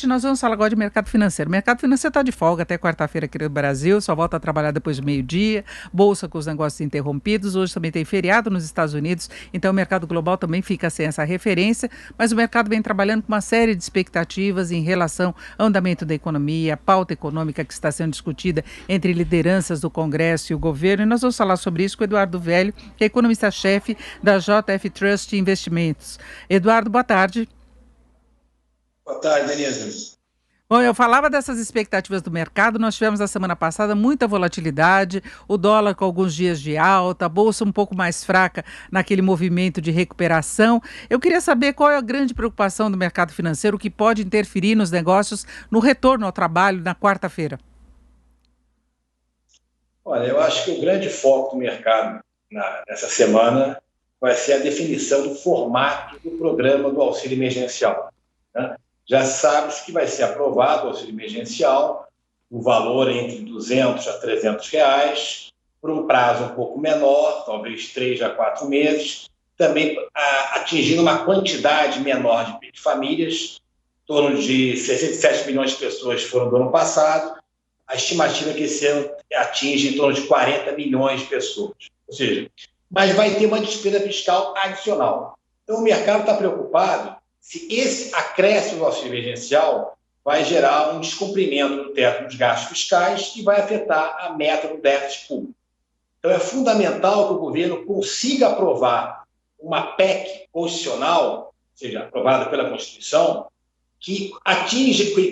Nós vamos falar agora de mercado financeiro. O mercado financeiro está de folga até quarta-feira aqui no Brasil, só volta a trabalhar depois do meio-dia, bolsa com os negócios interrompidos. Hoje também tem feriado nos Estados Unidos, então o mercado global também fica sem essa referência, mas o mercado vem trabalhando com uma série de expectativas em relação ao andamento da economia, a pauta econômica que está sendo discutida entre lideranças do Congresso e o governo, e nós vamos falar sobre isso com o Eduardo Velho, que é economista-chefe da JF Trust Investimentos. Eduardo, boa tarde. Boa tarde, Denise. Bom, eu falava dessas expectativas do mercado, nós tivemos na semana passada muita volatilidade, o dólar com alguns dias de alta, a bolsa um pouco mais fraca naquele movimento de recuperação. Eu queria saber qual é a grande preocupação do mercado financeiro, o que pode interferir nos negócios no retorno ao trabalho na quarta-feira. Olha, eu acho que o grande foco do mercado nessa semana vai ser a definição do formato do programa do auxílio emergencial, né? Já sabe que vai ser aprovado o auxílio emergencial, o valor entre R$ 200 a R$ 300, por um prazo um pouco menor, talvez 3 a 4 meses, também atingindo uma quantidade menor de famílias, em torno de 67 milhões de pessoas foram do ano passado, a estimativa é que esse ano atinge em torno de 40 milhões de pessoas. Ou seja, mas vai ter uma despesa fiscal adicional. Então o mercado está preocupado se esse acréscimo do auxílio emergencial vai gerar um descumprimento do teto dos gastos fiscais e vai afetar a meta do déficit público. Então, é fundamental que o governo consiga aprovar uma PEC constitucional, ou seja, aprovada pela Constituição, que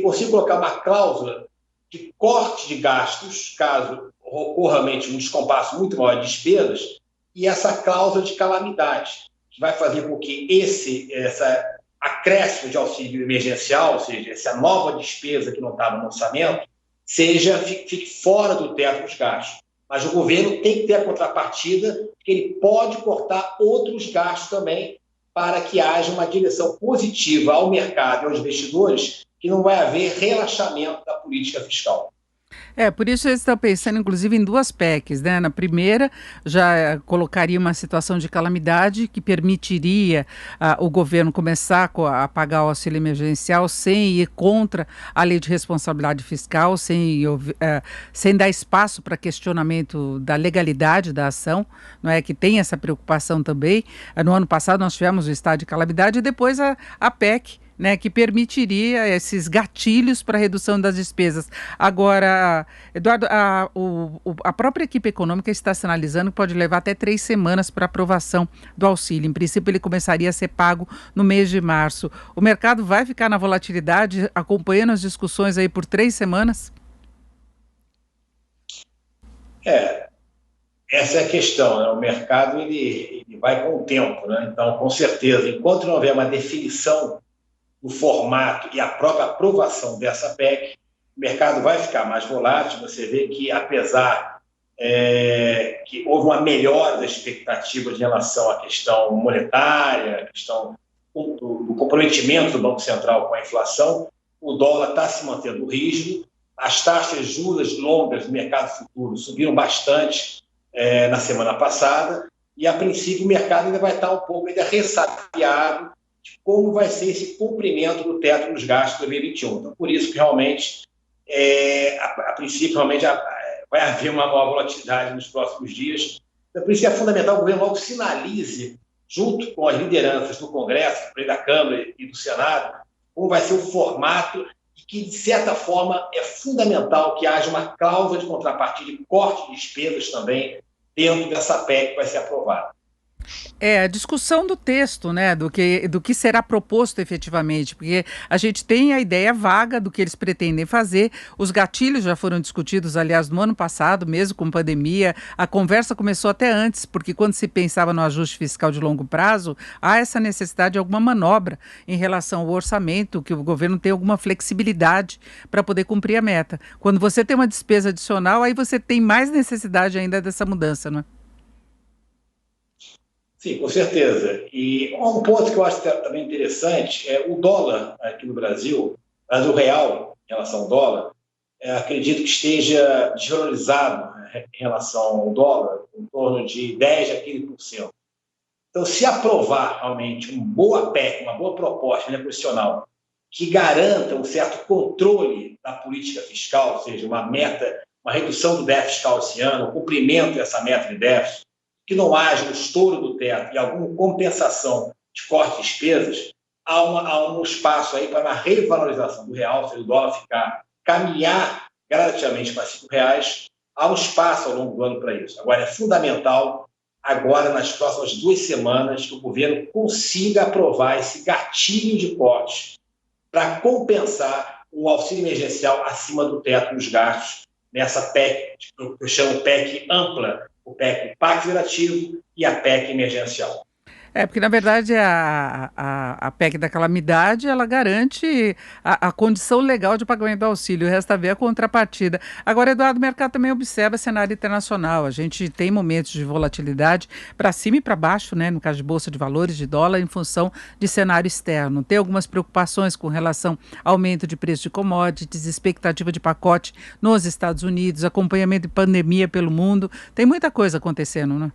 consiga colocar uma cláusula de corte de gastos, caso ocorra realmente um descompasso muito maior de despesas, e essa cláusula de calamidade, que vai fazer com que essa acréscimo de auxílio emergencial, ou seja, essa nova despesa que não estava no orçamento, fique fora do teto dos gastos. Mas o governo tem que ter a contrapartida, que ele pode cortar outros gastos também, para que haja uma direção positiva ao mercado e aos investidores, que não vai haver relaxamento da política fiscal. Por isso eles estão pensando, inclusive, em duas PECs, né? Na primeira, já colocaria uma situação de calamidade que permitiria o governo começar a pagar o auxílio emergencial sem ir contra a lei de responsabilidade fiscal, sem dar espaço para questionamento da legalidade da ação, não é? Que tem essa preocupação também. No ano passado nós tivemos o estado de calamidade e depois a PEC, né, que permitiria esses gatilhos para redução das despesas. Agora, Eduardo, a própria equipe econômica está sinalizando que pode levar até 3 semanas para aprovação do auxílio. Em princípio, ele começaria a ser pago no mês de março. O mercado vai ficar na volatilidade, acompanhando as discussões aí por 3 semanas? Essa é a questão, né? O mercado ele vai com o tempo, né? Então, com certeza, enquanto não houver uma definição o formato e a própria aprovação dessa PEC, o mercado vai ficar mais volátil. Você vê que, apesar que houve uma melhora das expectativas em relação à questão monetária, a questão do comprometimento do Banco Central com a inflação, o dólar está se mantendo rígido, as taxas de juros longas do mercado futuro subiram bastante na semana passada, e, a princípio, o mercado ainda vai estar um pouco ressabiado de como vai ser esse cumprimento do teto dos gastos de 2021. Então, por isso que realmente, a princípio, realmente vai haver uma volatilidade nos próximos dias. Então, por isso que é fundamental que o governo logo sinalize, junto com as lideranças do Congresso, da Câmara e do Senado, como vai ser o formato e que, de certa forma, é fundamental que haja uma cláusula de contrapartida e corte de despesas também dentro dessa PEC que vai ser aprovada. A discussão do texto, né, do que será proposto efetivamente, porque a gente tem a ideia vaga do que eles pretendem fazer, os gatilhos já foram discutidos, aliás, no ano passado, mesmo com pandemia, a conversa começou até antes, porque quando se pensava no ajuste fiscal de longo prazo, há essa necessidade de alguma manobra em relação ao orçamento, que o governo tenha alguma flexibilidade para poder cumprir a meta. Quando você tem uma despesa adicional, aí você tem mais necessidade ainda dessa mudança, não é? Sim, com certeza. E um ponto que eu acho também interessante é o dólar aqui no Brasil, mas o real em relação ao dólar, acredito que esteja desvalorizado, né, em relação ao dólar, em torno de 10% a 15%. Então, se aprovar realmente uma boa PEC, uma boa proposta, né, constitucional, que garanta um certo controle da política fiscal, ou seja, uma meta, uma redução do déficit fiscal esse ano, o cumprimento dessa meta de déficit, que não haja um estouro do teto e alguma compensação de corte de despesas, há um espaço aí para a revalorização do real, se o dólar caminhar gradativamente para R$ 5, há um espaço ao longo do ano para isso. Agora, é fundamental, agora, nas próximas 2 semanas, que o governo consiga aprovar esse gatilho de cortes para compensar o auxílio emergencial acima do teto dos gastos, nessa PEC, que eu chamo PEC ampla, o PEC Pacto Federativo e a PEC emergencial. Porque na verdade a PEC da calamidade, ela garante a condição legal de pagamento do auxílio, resta ver a contrapartida. Agora, Eduardo, o mercado também observa cenário internacional, a gente tem momentos de volatilidade para cima e para baixo, né, no caso de bolsa de valores, de dólar, em função de cenário externo. Tem algumas preocupações com relação ao aumento de preço de commodities, expectativa de pacote nos Estados Unidos, acompanhamento de pandemia pelo mundo, tem muita coisa acontecendo, né?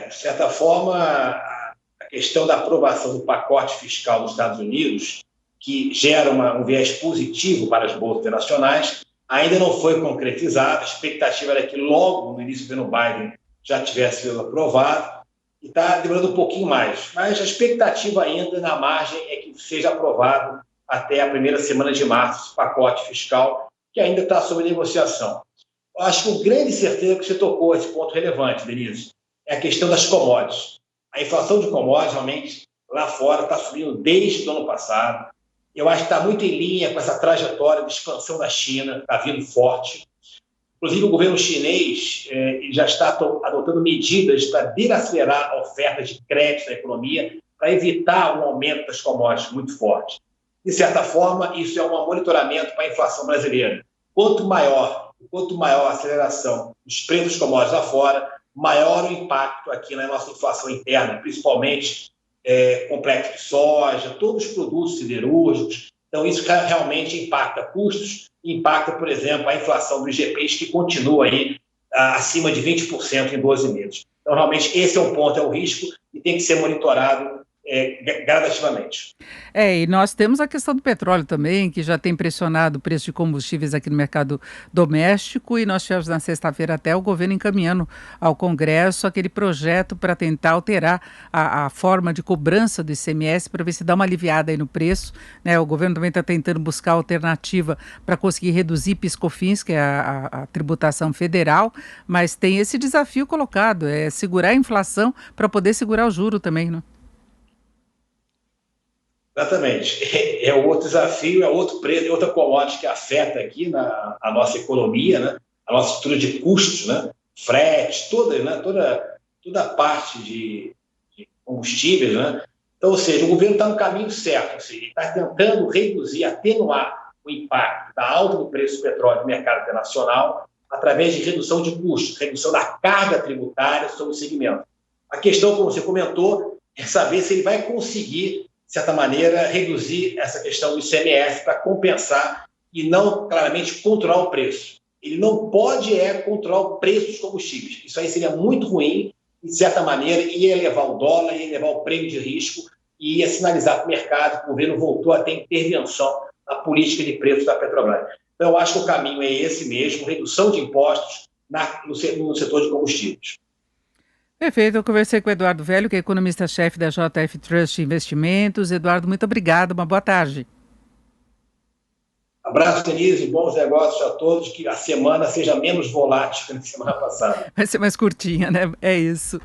De certa forma, a questão da aprovação do pacote fiscal dos Estados Unidos, que gera um viés positivo para as bolsas internacionais, ainda não foi concretizada. A expectativa era que logo no início do ano Biden já tivesse sido aprovado, e está demorando um pouquinho mais. Mas a expectativa ainda na margem é que seja aprovado até a primeira semana de março, esse pacote fiscal, que ainda está sob negociação. Eu acho que o grande certeza que você tocou esse ponto relevante, Denise, é a questão das commodities. A inflação de commodities, realmente, lá fora, está subindo desde o ano passado. Eu acho que está muito em linha com essa trajetória de expansão da China, está vindo forte. Inclusive, o governo chinês já está adotando medidas para desacelerar a oferta de crédito da economia, para evitar um aumento das commodities muito forte. De certa forma, isso é um monitoramento para a inflação brasileira. Quanto maior a aceleração dos preços dos commodities lá fora, maior o impacto aqui na nossa inflação interna, principalmente complexo de soja, todos os produtos siderúrgicos. Então, isso realmente impacta custos, impacta, por exemplo, a inflação dos IGPs, que continua aí acima de 20% em 12 meses. Então, realmente, esse é um ponto, é um risco e tem que ser monitorado gradativamente. E nós temos a questão do petróleo também, que já tem pressionado o preço de combustíveis aqui no mercado doméstico, e nós tivemos na sexta-feira até o governo encaminhando ao Congresso aquele projeto para tentar alterar a forma de cobrança do ICMS, para ver se dá uma aliviada aí no preço, né? O governo também está tentando buscar alternativa para conseguir reduzir PIS/COFINS, que é a tributação federal, mas tem esse desafio colocado, é segurar a inflação para poder segurar o juro também, né? Exatamente. É outro desafio, é outro preço, é outra commodity que afeta aqui a nossa economia, né? A nossa estrutura de custos, né? Frete, toda a parte de combustíveis, né? Então, ou seja, o governo está no caminho certo, ou seja, ele está tentando reduzir, atenuar o impacto da alta do preço do petróleo no mercado internacional através de redução de custos, redução da carga tributária sobre o segmento. A questão, como você comentou, é saber se ele vai conseguir, de certa maneira, reduzir essa questão do ICMS para compensar e não, claramente, controlar o preço. Ele não pode controlar o preço dos combustíveis. Isso aí seria muito ruim e, de certa maneira, ia elevar o dólar, ia elevar o prêmio de risco e ia sinalizar para o mercado que o governo voltou a ter intervenção na política de preços da Petrobras. Então, eu acho que o caminho é esse mesmo, redução de impostos no setor de combustíveis. Perfeito, eu conversei com o Eduardo Velho, que é economista-chefe da JF Trust Investimentos. Eduardo, muito obrigado, uma boa tarde. Abraço, Denise, bons negócios a todos, que a semana seja menos volátil que na semana passada. Vai ser mais curtinha, né? É isso.